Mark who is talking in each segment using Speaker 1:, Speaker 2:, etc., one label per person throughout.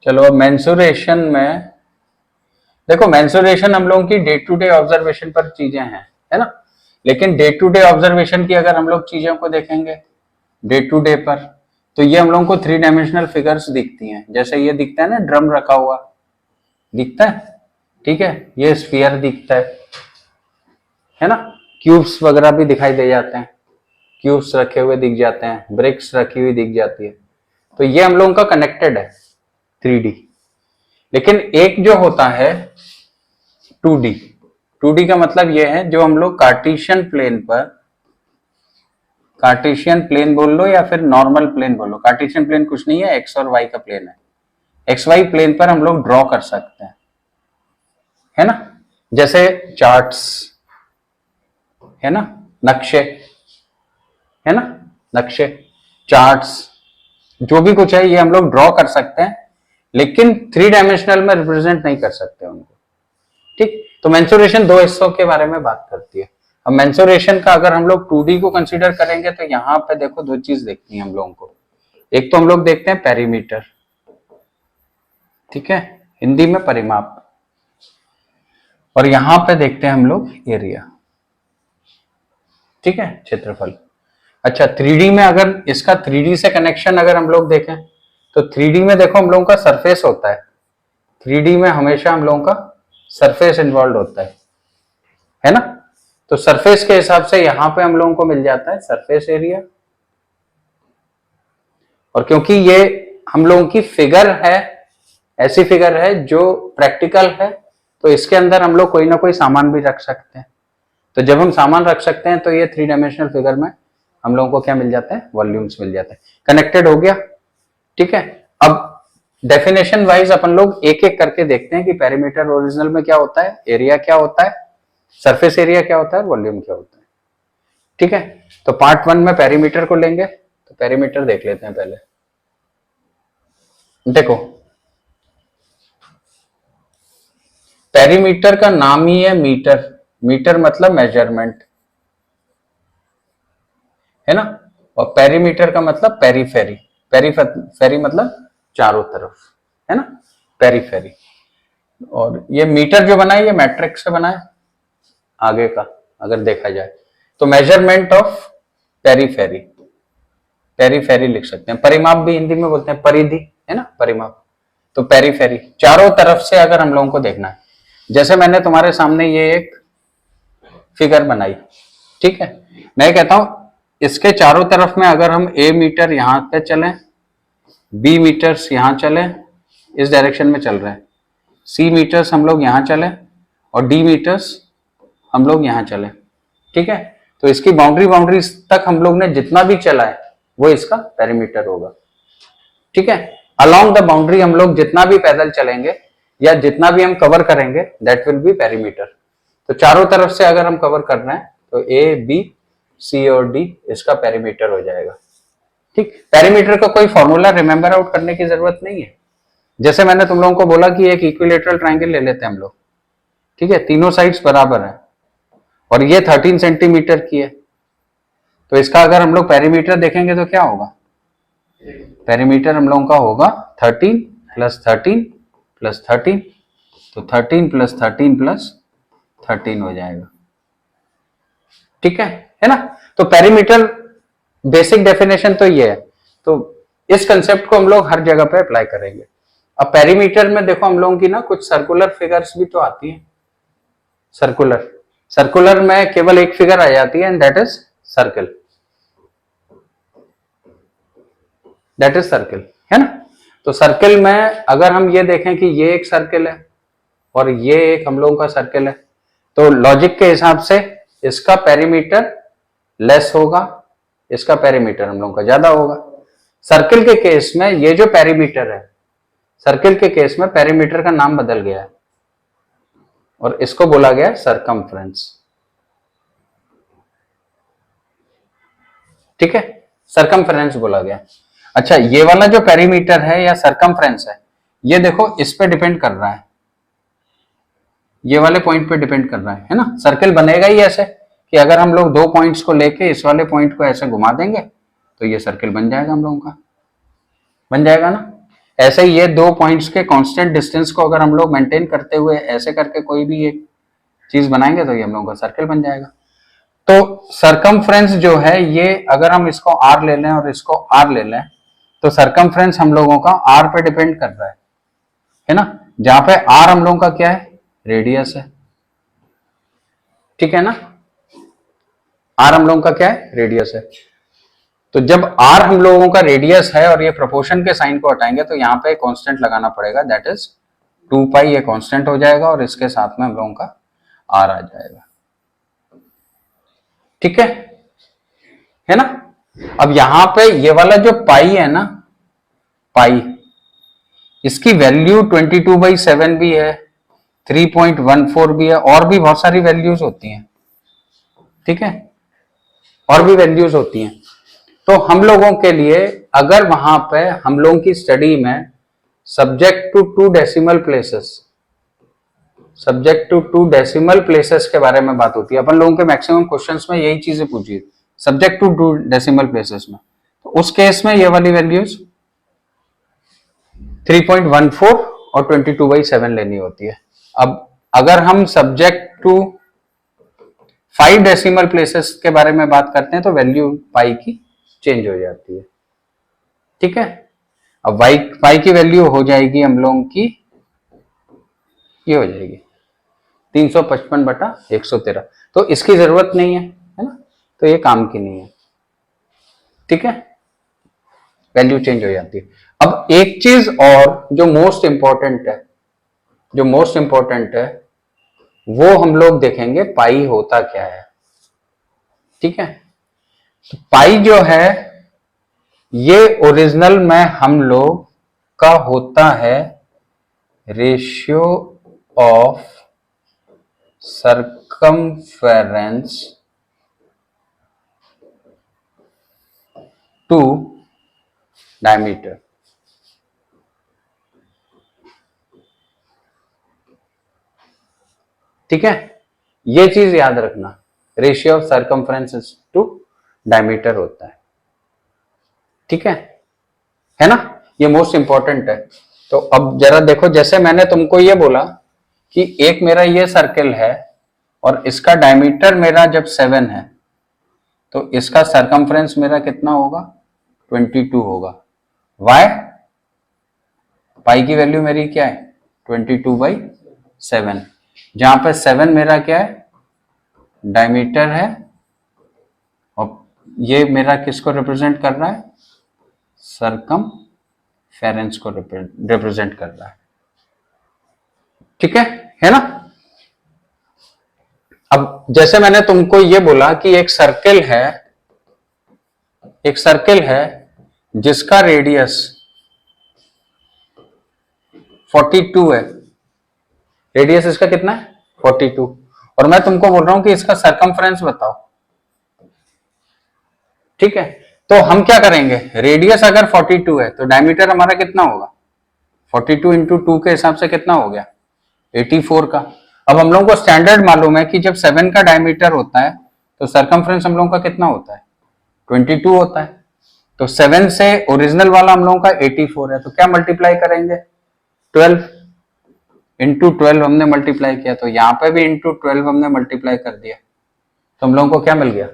Speaker 1: चलो अब मेंसुरेशन में देखो, मेंसुरेशन हम लोगों की डे टू डे ऑब्जर्वेशन पर चीजें हैं, है ना। लेकिन डे टू डे ऑब्जर्वेशन की अगर हम लोग चीजों को देखेंगे डे टू डे पर, तो ये हम लोगों को 3 डायमेंशनल फिगर्स दिखती हैं। जैसे ये दिखता है ना, ड्रम रखा हुआ दिखता है, ठीक है। ये स्फीयर दिखता है ना। क्यूब्स वगैरह भी दिखाई दे जाते हैं, क्यूब्स रखे हुए दिख जाते हैं, ब्रिक्स रखी हुई दिख जाती है। तो ये हम लोगों का कनेक्टेड है 3D। लेकिन एक जो होता है 2D, 2D का मतलब ये है जो हम लोग कार्टेशियन प्लेन पर, कार्टेशियन प्लेन बोल लो या फिर नॉर्मल प्लेन बोल लो, कार्टेशियन प्लेन कुछ नहीं है, एक्स और वाई का प्लेन है। एक्स वाई प्लेन पर हम लोग ड्रॉ कर सकते हैं, है ना। जैसे चार्ट्स, है ना, नक्शे, है ना, नक्शे, चार्ट्स, जो भी कुछ है ये हम लोग ड्रॉ कर सकते हैं, लेकिन 3 डायमेंशनल में रिप्रेजेंट नहीं कर सकते उनको, ठीक। तो मेंसुरेशन दो हिस्सों के बारे में बात करती है। अब मेंसुरेशन का अगर हम लोग 2D को कंसीडर करेंगे तो यहाँ पे देखो दो चीज देखती है हम लोगों को। एक तो हम लोग देखते हैं पेरीमीटर, ठीक है, हिंदी में परिमाप, और यहां पे देखते हैं हम लोग एरिया, ठीक है, क्षेत्रफल। अच्छा, 3D में अगर इसका 3D से कनेक्शन अगर हम लोग देखें तो 3D में देखो हम लोगों का सरफेस होता है। 3D में हमेशा हम लोगों का सरफेस इन्वॉल्व होता है ना। तो सरफेस के हिसाब से यहां पे हम लोगों को मिल जाता है सरफेस एरिया। और क्योंकि ये हम लोगों की फिगर है, ऐसी फिगर है जो प्रैक्टिकल है, तो इसके अंदर हम लोग कोई ना कोई सामान भी रख सकते हैं। तो जब हम सामान रख सकते हैं तो ये 3 डायमेंशनल फिगर में हम लोगों को क्या मिल जाता है, वॉल्यूम्स मिल जाते हैं। कनेक्टेड हो गया, ठीक है। अब डेफिनेशन वाइज अपन लोग एक एक करके देखते हैं कि पेरीमीटर ओरिजिनल में क्या होता है, एरिया क्या होता है, सरफेस एरिया क्या होता है, वॉल्यूम क्या होता है, ठीक है। तो पार्ट 1 में पेरीमीटर को लेंगे, तो पेरीमीटर देख लेते हैं पहले। देखो, पेरीमीटर का नाम ही है मीटर, मीटर मतलब मेजरमेंट, है ना। और पेरीमीटर का मतलब पेरीफेरी, पेरीफेरी मतलब चारों तरफ, है ना, पेरीफेरी। और ये मीटर जो बना है ये मैट्रिक से बना है आगे का, अगर देखा जाए तो मेजरमेंट ऑफ पेरीफेरी, पेरीफेरी लिख सकते हैं। परिमाप भी हिंदी में बोलते हैं, परिधि, है ना, परिमाप। तो पेरीफेरी चारों तरफ से अगर हम लोगों को देखना है, जैसे मैंने तुम्हारे सामने ये एक फिगर बनाई, ठीक है। मैं कहता हूं इसके चारों तरफ में अगर हम ए मीटर यहां पे चलें, बी मीटर्स यहां चले, इस डायरेक्शन में चल रहे हैं, सी मीटर्स हम लोग यहां चले, और डी मीटर्स हम लोग यहां चले, ठीक है। तो इसकी बाउंड्री तक हम लोग ने जितना भी चला है वो इसका पेरीमीटर होगा, ठीक है। अलोंग द बाउंड्री हम लोग जितना भी पैदल चलेंगे या जितना भी हम कवर करेंगे दैट विल बी पेरीमीटर। तो चारों तरफ से अगर हम कवर कर रहे हैं तो ए बी सी और डी इसका पेरीमीटर हो जाएगा, ठीक। पेरीमीटर का कोई फॉर्मूला रिमेंबर आउट करने की जरूरत नहीं है। जैसे मैंने तुम लोगों को बोला कि एक इक्विलेटरल ट्रायंगल ले लेते हैं हम लोग, ठीक है, तीनों साइड्स बराबर है और ये 13 सेंटीमीटर की है, तो इसका अगर हम लोग पेरीमीटर देखेंगे तो क्या होगा, पेरीमीटर हम लोगों का होगा 13 प्लस 13 प्लस 13, तो 13 प्लस 13 प्लस 13 हो जाएगा, ठीक है ना। तो पेरीमीटर बेसिक डेफिनेशन तो ये है। तो इस कंसेप्ट को हम लोग हर जगह पे अप्लाई करेंगे। अब पेरीमीटर में देखो हम लोगों की ना कुछ सर्कुलर फिगर्स भी तो आती है, सर्कुलर, सर्कुलर में केवल एक फिगर आ जाती है and that is circle, that is circle, है ना। तो सर्कल में अगर हम ये देखें कि ये एक सर्कल है और ये एक हम लोगों का सर्कल है, तो लॉजिक के हिसाब से इसका पेरीमीटर लेस होगा, इसका पेरीमीटर हम लोगों का ज्यादा होगा। सर्कल के केस में ये जो पेरीमीटर है, सर्कल के केस में पेरीमीटर का नाम बदल गया है और इसको बोला गया सरकमफ्रेंस, ठीक है, सरकमफ्रेंस बोला गया। अच्छा, ये वाला जो पेरीमीटर है या सरकमफ्रेंस है, ये देखो इस पे डिपेंड कर रहा है, ये वाले पॉइंट पे डिपेंड कर रहा है ना। सर्कल बनेगा ही ऐसे कि अगर हम लोग दो पॉइंट्स को लेके इस वाले पॉइंट को ऐसे घुमा देंगे तो ये सर्कल बन जाएगा, हम लोगों का बन जाएगा ना। ऐसे ही ये दो पॉइंट्स के कांस्टेंट डिस्टेंस को अगर हम लोग मेंटेन करते हुए ऐसे करके कोई भी एक चीज बनाएंगे तो ये हम लोगों का सर्कल बन जाएगा। तो सरकमफ्रेंस जो है ये अगर हम इसको r ले लें और इसको r ले लें तो सरकमफ्रेंस हम लोगों का r पे डिपेंड कर रहा है ना, जहां पे r हम लोगों का क्या है, रेडियस है, ठीक है ना, r हम लोगों का क्या है, रेडियस है। तो जब r हम लोगों का रेडियस है और ये प्रोपोर्शन के साइन को हटाएंगे तो यहाँ पे कांस्टेंट लगाना पड़ेगा, दैट इज 2 पाई, ये कांस्टेंट हो जाएगा और इसके साथ में हम लोगों का r आ जाएगा, ठीक है ना। अब यहां पे ये वाला जो पाई है ना, पाई, इसकी वैल्यू 22/7 भी है, 3.14 भी है, और भी बहुत सारी वैल्यूज होती हैं, ठीक है, और भी वैल्यूज होती हैं। तो हम लोगों के लिए अगर वहां पे हम लोगों की स्टडी में subject to 2 decimal places, subject to 2 decimal places के बारे में बात होती है, अपन लोगों के मैक्सिमम क्वेश्चंस में यही चीजें पूछी है, सब्जेक्ट टू 2 डेसिमल प्लेसेस में। तो उस केस में ये वाली वैल्यूज 3.14 और 22/7 लेनी होती है। अब अगर हम सब्जेक्ट टू 5 डेसिमल प्लेसेस के बारे में बात करते हैं तो वैल्यू पाई की चेंज हो जाती है, ठीक है। अब पाई की वैल्यू हो जाएगी हम लोगों की, ये हो जाएगी 355/113, तो इसकी जरूरत नहीं है ना, तो ये काम की नहीं है, ठीक है, वैल्यू चेंज हो जाती है। अब एक चीज और जो मोस्ट इंपॉर्टेंट है, जो मोस्ट इंपॉर्टेंट है वो हम लोग देखेंगे पाई होता क्या है, ठीक है। तो पाई जो है ये ओरिजिनल में हम लोग का होता है ratio of circumference to diameter, ठीक है, ये चीज याद रखना, ratio of circumference to diameter होता है, ठीक है ना, ये मोस्ट इंपॉर्टेंट है। तो अब जरा देखो, जैसे मैंने तुमको ये बोला कि एक मेरा ये सर्कल है और इसका डायमीटर मेरा जब 7 है तो इसका सरकमफ्रेंस मेरा कितना होगा, 22 होगा। वाई, पाई की वैल्यू मेरी क्या है, 22/7, जहां पे 7 मेरा क्या है, डायमीटर है, और ये मेरा किसको रिप्रेजेंट कर रहा है, सरकमफेरेंस को रिप्रेजेंट कर रहा है, ठीक है ना। अब जैसे मैंने तुमको ये बोला कि एक सर्कल है, एक सर्कल है जिसका रेडियस 42 है, रेडियस इसका कितना है, 42, और मैं तुमको बोल रहा हूं कि इसका सरकमफ्रेंस बताओ, ठीक है। तो हम क्या करेंगे, रेडियस अगर 42 है तो डायमीटर हमारा कितना होगा, 42 इंटू 2 के हिसाब से कितना हो गया, 84 का। अब हम लोगों को स्टैंडर्ड मालूम है कि जब 7 का डायमीटर होता है तो सरकमफ्रेंस हम लोगों का कितना होता है, 22 होता है। तो 7 से ओरिजिनल वाला हम लोगों का 84 है, तो क्या मल्टीप्लाई करेंगे, 12 इंटू 12 हमने मल्टीप्लाई किया, तो यहाँ पे भी इंटू 12 हमने मल्टीप्लाई कर दिया, तो हम लोगों को क्या मिल गया,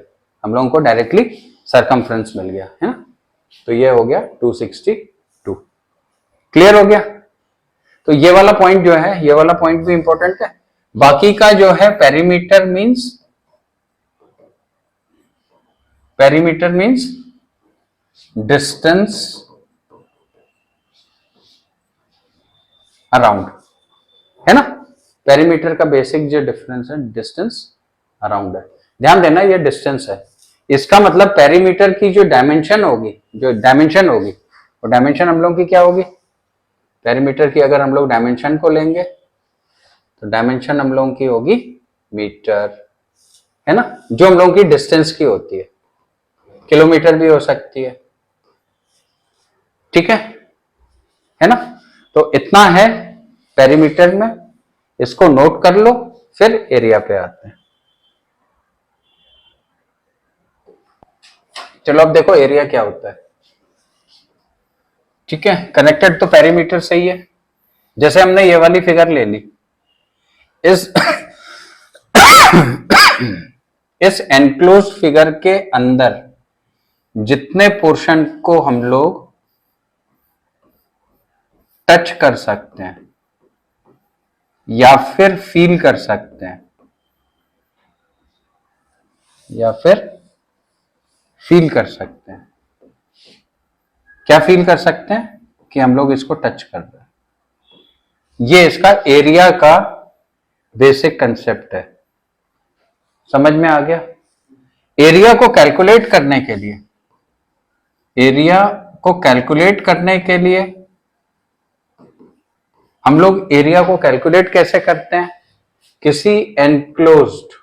Speaker 1: हम लोगों को डायरेक्टली सरकमफ्रेंस मिल गया, है ना। तो ये हो गया 262, क्लियर हो गया। तो ये वाला पॉइंट जो है, ये वाला पॉइंट भी इंपॉर्टेंट है। बाकी का जो है perimeter means, perimeter means distance around, है ना। पेरीमीटर का बेसिक जो डिफरेंस है डिस्टेंस अराउंड है, ध्यान देना ये डिस्टेंस है, इसका मतलब पेरीमीटर की जो डायमेंशन होगी, जो डायमेंशन होगी वो डायमेंशन हम लोग की क्या होगी, पेरीमीटर की अगर हम लोग डायमेंशन को लेंगे तो डायमेंशन हम लोगों की होगी मीटर, है ना, जो हम लोगों की डिस्टेंस की होती है, किलोमीटर भी हो सकती है, ठीक है ना। तो इतना है पेरीमीटर में, इसको नोट कर लो, फिर एरिया पे आते हैं। चलो अब देखो एरिया क्या होता है। ठीक है, कनेक्टेड तो पेरीमीटर से ही है। जैसे हमने ये वाली फिगर ले ली, इस इस एनक्लोज फिगर के अंदर जितने पोर्शन को हम लोग टच कर सकते हैं या फिर फील कर सकते हैं, या फिर फील कर सकते हैं, क्या फील कर सकते हैं कि हम लोग इसको टच कर रहे हैं। ये इसका एरिया का बेसिक कंसेप्ट है, समझ में आ गया। एरिया को कैलकुलेट करने के लिए, एरिया को कैलकुलेट करने के लिए हम लोग एरिया को कैलकुलेट कैसे करते हैं, किसी एनक्लोज्ड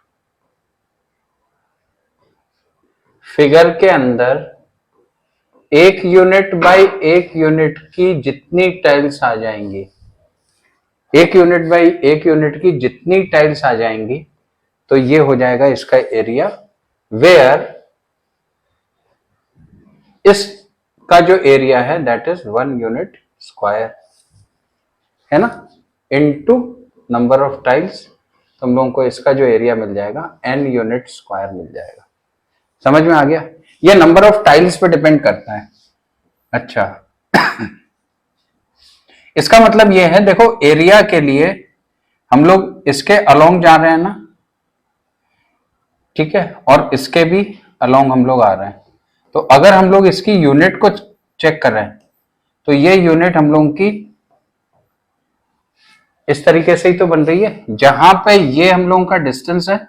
Speaker 1: फिगर के अंदर एक यूनिट बाय एक यूनिट की जितनी टाइल्स आ जाएंगी, एक यूनिट बाय एक यूनिट की जितनी टाइल्स आ जाएंगी, तो ये हो जाएगा इसका एरिया, वेयर इसका जो एरिया है दैट इज 1 यूनिट स्क्वायर, है ना, इनटू नंबर ऑफ टाइल्स। तो हम लोगों को इसका जो एरिया मिल जाएगा n यूनिट स्क्वायर मिल जाएगा। समझ में आ गया। ये नंबर ऑफ टाइल्स पे डिपेंड करता है। अच्छा इसका मतलब ये है, देखो एरिया के लिए हम लोग इसके अलोंग जा रहे हैं ना, ठीक है, और इसके भी अलोंग हम लोग आ रहे हैं। तो अगर हम लोग इसकी यूनिट को चेक कर रहे हैं तो ये यूनिट हम लोगों की इस तरीके से ही तो बन रही है, जहां पे ये हम लोगों का डिस्टेंस है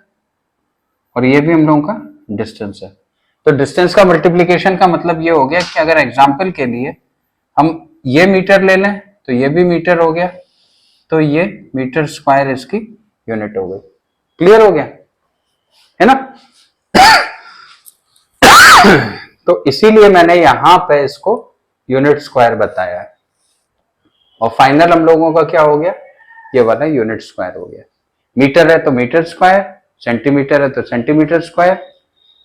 Speaker 1: और ये भी हम लोगों का डिस्टेंस है। तो डिस्टेंस का मल्टीप्लीकेशन का मतलब ये हो गया कि अगर एग्जांपल के लिए हम ये मीटर ले लें तो ये भी मीटर हो गया, तो ये मीटर स्क्वायर इसकी यूनिट हो गई। क्लियर हो गया, है ना। तो इसीलिए मैंने यहां पे इसको यूनिट स्क्वायर बताया है, और फाइनल हम लोगों का क्या हो गया, ये वाला यूनिट स्क्वायर हो गया। मीटर है तो मीटर स्क्वायर, सेंटीमीटर है तो सेंटीमीटर स्क्वायर,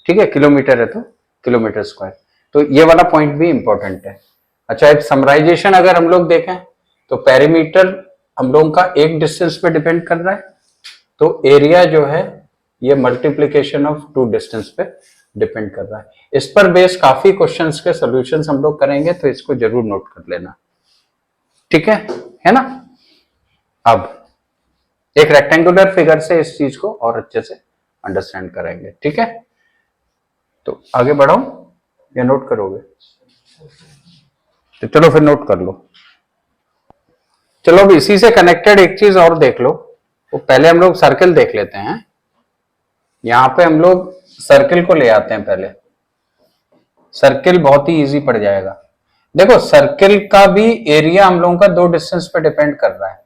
Speaker 1: ठीक है, किलोमीटर है तो किलोमीटर स्क्वायर। तो ये वाला पॉइंट भी इंपॉर्टेंट है। अच्छा, एक समराइजेशन अगर हम लोग देखें तो पेरीमीटर हम लोगों का एक डिस्टेंस पे डिपेंड कर रहा है, तो एरिया जो है ये मल्टीप्लीकेशन ऑफ 2 डिस्टेंस पे डिपेंड कर रहा है। इस पर बेस काफी क्वेश्चंस के सॉल्यूशंस हम लोग करेंगे, तो इसको जरूर नोट कर लेना, ठीक है ना। अब एक रेक्टेंगुलर फिगर से इस चीज को और अच्छे से अंडरस्टैंड करेंगे, ठीक है। तो आगे बढ़ाऊं या नोट करोगे? तो चलो फिर नोट कर लो। चलो अब इसी से कनेक्टेड एक चीज और देख लो। तो पहले हम लोग सर्किल देख लेते हैं। यहां पे हम लोग सर्किल को ले आते हैं। पहले सर्किल बहुत ही इजी पड़ जाएगा। देखो सर्किल का भी एरिया हम लोगों का 2 डिस्टेंस पे डिपेंड कर रहा है।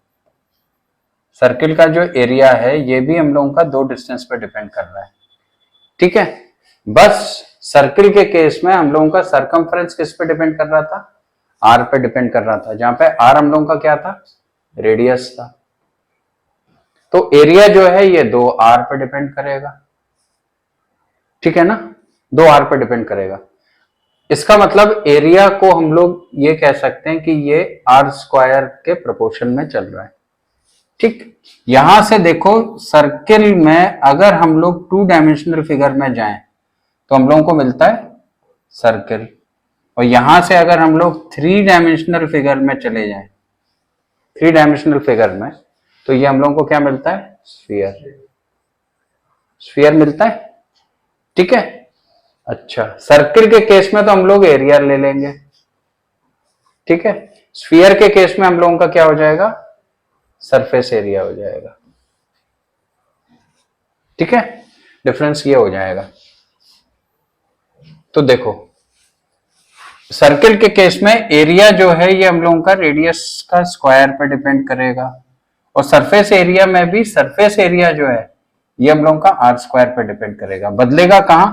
Speaker 1: सर्किल का जो एरिया है ये भी हम लोगों का 2 डिस्टेंस पे डिपेंड कर रहा है, ठीक है। बस सर्किल के केस में हम लोगों का सरकमफ्रेंस किस पे डिपेंड कर रहा था, आर पे डिपेंड कर रहा था, जहां पे आर हम लोगों का क्या था, रेडियस था। तो एरिया जो है ये 2r पे डिपेंड करेगा, ठीक है ना, 2r पे डिपेंड करेगा। इसका मतलब एरिया को हम लोग ये कह सकते हैं कि ये r स्क्वायर के प्रोपोर्शन में चल रहा है, ठीक। यहां से देखो सर्किल में अगर हम लोग 2 डायमेंशनल फिगर में जाएं तो हम लोगों को मिलता है सर्किल, और यहां से अगर हम लोग 3 डायमेंशनल फिगर में चले जाएं, 3 डायमेंशनल फिगर में, तो ये हम लोगों को क्या मिलता है, स्फीयर, स्फीयर मिलता है, ठीक है। अच्छा, सर्किल के केस में तो हम लोग एरिया ले लेंगे, ठीक है। स्फीयर के केस में हम लोगों का क्या हो जाएगा, सरफेस एरिया हो जाएगा, ठीक है। डिफरेंस ये हो जाएगा। तो देखो सर्किल के केस में एरिया जो है ये हम लोगों का रेडियस का स्क्वायर पे डिपेंड करेगा, और सरफेस एरिया में भी सरफेस एरिया जो है ये हम लोगों का आर स्क्वायर पे डिपेंड करेगा। बदलेगा कहां,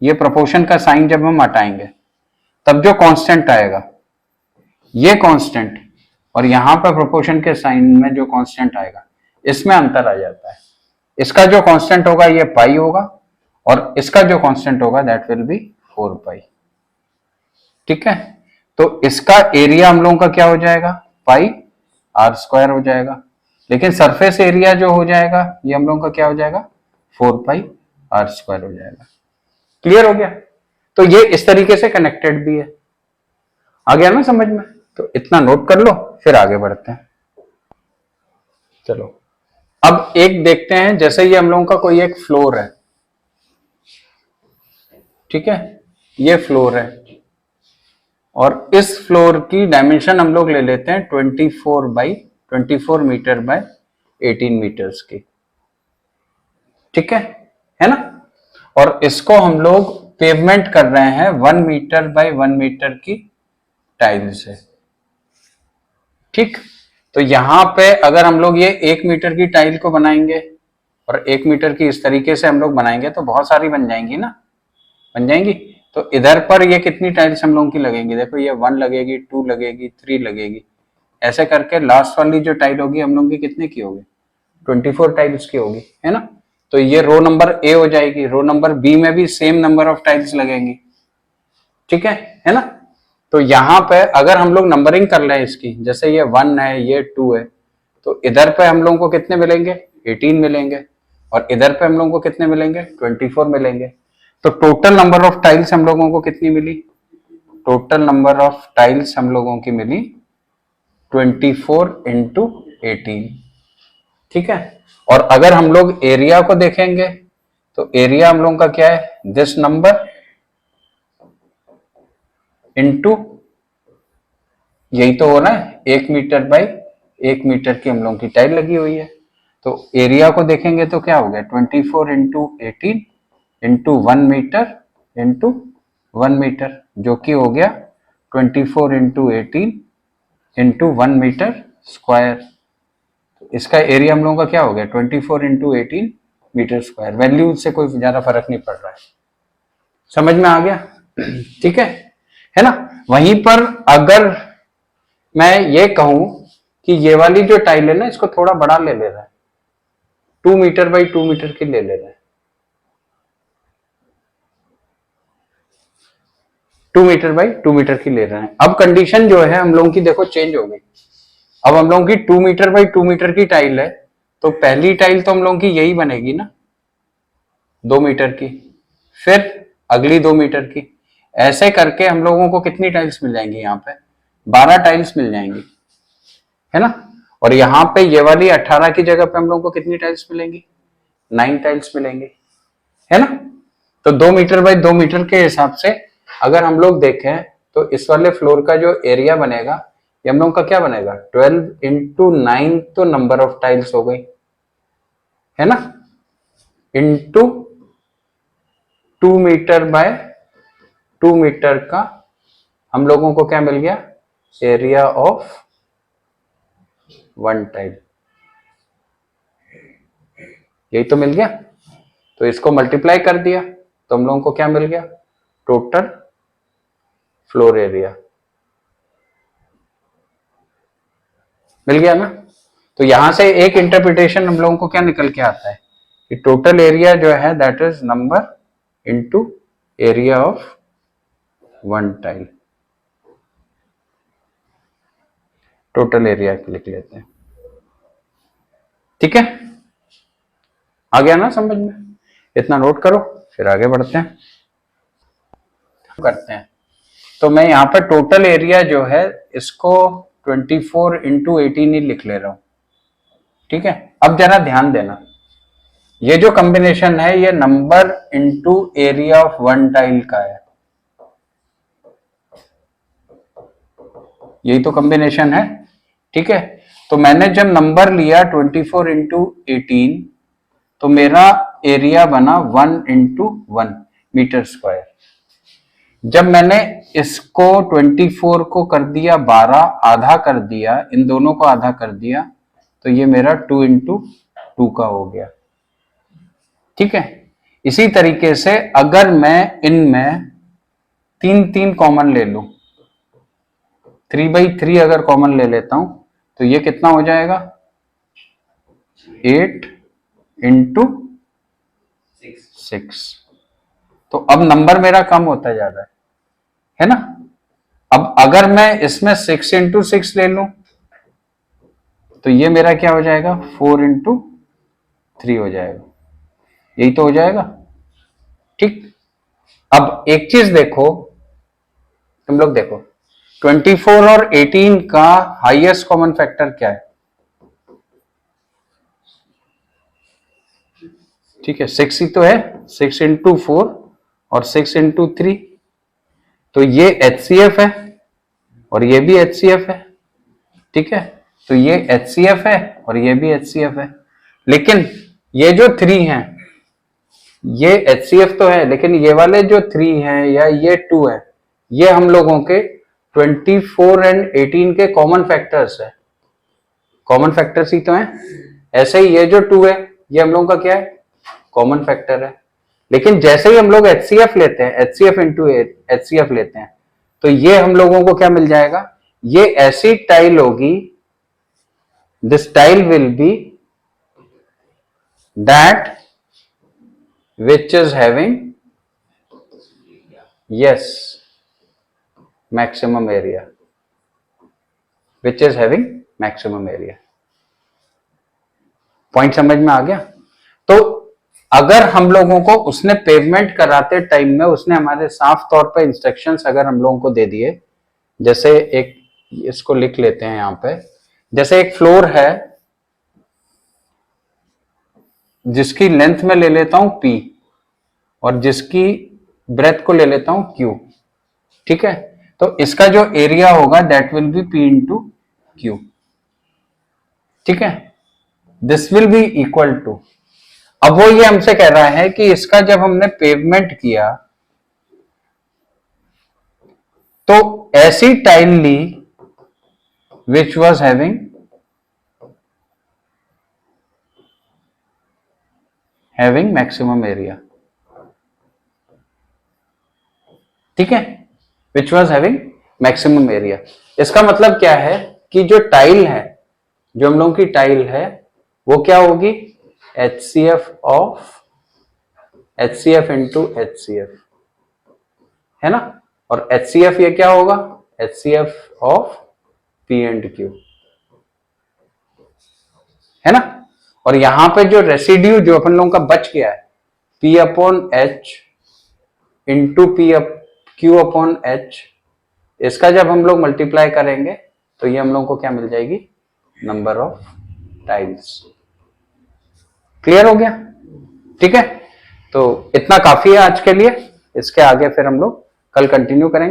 Speaker 1: ये प्रोपोर्शन का साइन जब हम हटाएंगे तब जो कांस्टेंट आएगा ये कांस्टेंट, और यहां पर प्रोपोर्शन के साइन में जो कांस्टेंट आएगा इसमें अंतर आ जाता है। इसका जो कांस्टेंट होगा ये पाई होगा, और इसका जो कांस्टेंट होगा दैट विल बी 4 पाई, ठीक है। तो इसका एरिया हम लोगों का क्या हो जाएगा, पाई आर स्क्वायर हो जाएगा। लेकिन सरफेस एरिया जो हो जाएगा ये हम लोगों का क्या हो जाएगा, 4 पाई आर स्क्वायर हो जाएगा। क्लियर हो गया? तो ये इस तरीके से कनेक्टेड भी है। आ गया ना समझ में? तो इतना नोट कर लो, फिर आगे बढ़ते हैं। चलो अब एक देखते हैं, जैसे ये हम लोगों का कोई एक फ्लोर है, ठीक है, ये फ्लोर है और इस फ्लोर की डायमेंशन हम लोग ले लेते हैं 24 मीटर बाय 18 मीटर्स की, ठीक है ना। और इसको हम लोग पेवमेंट कर रहे हैं 1 मीटर बाय 1 मीटर की टाइल से, ठीक। तो यहां पे अगर हम लोग ये 1 मीटर की टाइल को बनाएंगे और 1 मीटर की इस तरीके से हम लोग बनाएंगे तो बहुत सारी बन जाएंगी ना, बन जाएंगी। तो इधर पर ये कितनी टाइल्स हम लोगों की लगेंगी, देखो ये 1 लगेगी, 2 लगेगी, 3 लगेगी, ऐसे करके लास्ट वाली जो टाइल होगी हम लोगों की कितने की होगी, 24 टाइल्स की होगी, है ना। तो ये रो नंबर ए हो जाएगी, रो नंबर बी में भी सेम नंबर ऑफ टाइल्स लगेंगी, ठीक है ना। तो यहाँ पे अगर हम लोग नंबरिंग कर ले इसकी, जैसे ये 1 है, ये 2 है, तो इधर पे हम लोगों को कितने मिलेंगे, 18 मिलेंगे, और इधर पे हम लोगों को कितने मिलेंगे, 24 मिलेंगे। तो टोटल नंबर ऑफ टाइल्स हम लोगों को कितनी मिली, टोटल नंबर ऑफ टाइल्स हम लोगों की मिली 24 इंटू 18, ठीक है। और अगर हम लोग एरिया को देखेंगे तो एरिया हम लोगों का क्या है, दिस नंबर इंटू, यही तो हो रहा है, 1 मीटर बाई 1 मीटर की हम लोगों की टाइल लगी हुई है। तो एरिया को देखेंगे तो क्या हो गया, 24 into 18 into 1 metre into 1 metre, जो कि हो गया 24 इंटू 18 इंटू 1 मीटर स्क्वायर। तो इसका एरिया हम लोगों का क्या हो गया, 24 इंटू 18 मीटर स्क्वायर। वैल्यू से कोई ज्यादा फर्क नहीं पड़ रहा है, समझ में आ गया? ठीक है ना। वहीं पर अगर मैं ये कहूं कि ये वाली जो टाइल है ना, इसको थोड़ा बड़ा ले रहा है, 2 मीटर बाई 2 मीटर की ले रहा है, 2 मीटर बाई 2 मीटर की ले रहे हैं। अब कंडीशन जो है हम लोगों की देखो चेंज हो गई। अब हम लोगों की 2 मीटर बाई 2 मीटर की टाइल है, तो पहली टाइल तो हम लोगों की यही बनेगी ना, 2 मीटर की, फिर अगली 2 मीटर की, ऐसे करके हम लोगों को कितनी टाइल्स मिल जाएंगी, यहाँ पे 12 टाइल्स मिल जाएंगी, है ना। और यहाँ पे ये वाली 18 की जगह पे हम लोगों को कितनी टाइल्स मिलेंगी, 9 टाइल्स मिलेंगी, है ना। तो 2 मीटर बाई 2 मीटर के हिसाब से अगर हम लोग देखें तो इस वाले फ्लोर का जो एरिया बनेगा ये हम लोग का क्या बनेगा, 12 इंटू 9, तो नंबर ऑफ टाइल्स हो गई, है ना, इंटू 2 मीटर बाय 2 मीटर का हम लोगों को क्या मिल गया, एरिया ऑफ 1 टाइल, यही तो मिल गया। तो इसको मल्टीप्लाई कर दिया तो हम लोगों को क्या मिल गया, टोटल फ्लोर एरिया मिल गया ना। तो यहां से एक इंटरप्रिटेशन हम लोगों को क्या निकल के आता है कि टोटल एरिया जो है that is number into area of 1 tile, total area लिख लेते हैं, ठीक है। आ गया ना समझ में? इतना नोट करो, फिर आगे बढ़ते हैं, करते हैं। तो मैं यहाँ पर टोटल एरिया जो है इसको 24 इंटू 18 ही लिख ले रहा हूं, ठीक है। अब जरा ध्यान देना, ये जो कॉम्बिनेशन है ये number into area of 1 tile का है, यही तो कॉम्बिनेशन है, ठीक है। तो मैंने जब नंबर लिया 24 इंटू 18 तो मेरा एरिया बना 1 इंटू 1 मीटर स्क्वायर। जब मैंने इसको 24 को कर दिया 12, आधा कर दिया, इन दोनों को आधा कर दिया, तो ये मेरा 2 इंटू 2 का हो गया, ठीक है। इसी तरीके से अगर मैं इनमें 3 कॉमन ले लूं, 3/3 अगर कॉमन ले लेता हूं तो ये कितना हो जाएगा, 8 इंटू 6। तो अब नंबर मेरा कम होता जा रहा है ना। अब अगर मैं इसमें 6 इंटू 6 ले लूं तो ये मेरा क्या हो जाएगा, 4 इंटू 3 हो जाएगा, यही तो हो जाएगा। ठीक, अब एक चीज देखो, तुम लोग देखो 24 और 18 का हाईएस्ट कॉमन फैक्टर क्या है? ठीक है, 6 ही तो है, 6 इंटू 4 और 6 इंटू 3, तो ये HCF है और ये भी HCF है। ठीक है, तो ये HCF है और ये भी HCF है, लेकिन ये जो 3 है ये HCF तो है, लेकिन ये वाले जो 3 है या ये 2 है, ये हम लोगों के 24 एंड 18 के कॉमन फैक्टर्स है, कॉमन फैक्टर्स ही तो है। ऐसे ही ये जो 2 है ये हम लोगों का क्या है, कॉमन फैक्टर है। लेकिन जैसे ही हम लोग HCF लेते हैं, HCF इंटू HCF लेते हैं, तो ये हम लोगों को क्या मिल जाएगा, ये ऐसी टाइल होगी, this tile will be that which is having yes maximum area, which is having maximum area। Point समझ में आ गया? तो अगर हम लोगों को उसने पेवमेंट कराते टाइम में उसने हमारे साफ तौर पे इंस्ट्रक्शंस अगर हम लोगों को दे दिए, जैसे एक इसको लिख लेते हैं यहां पे, जैसे एक फ्लोर है जिसकी लेंथ में ले लेता हूं P और जिसकी ब्रेथ को ले लेता हूं Q। ठीक है, तो इसका जो एरिया होगा that will be P into Q। ठीक है, this will be equal to, अब वो ये हमसे कह रहा है कि इसका जब हमने पेवमेंट किया तो ऐसी टाइल ली which was having maximum area. ठीक है, which was having maximum area. इसका मतलब क्या है कि जो टाइल है, जो हम लोगों की टाइल है, वो क्या होगी, HCF इंटू HCF, है ना। और HCF ये क्या होगा, HCF of P and Q, है ना। और यहां पे जो रेसिड्यू जो अपन लोगों का बच गया है, P upon H into Q upon H, इसका जब हम लोग मल्टीप्लाई करेंगे तो ये हम लोगों को क्या मिल जाएगी, नंबर ऑफ टाइल्स। क्लियर हो गया? ठीक है, तो इतना काफी है आज के लिए, इसके आगे फिर हम लोग कल कंटिन्यू करेंगे।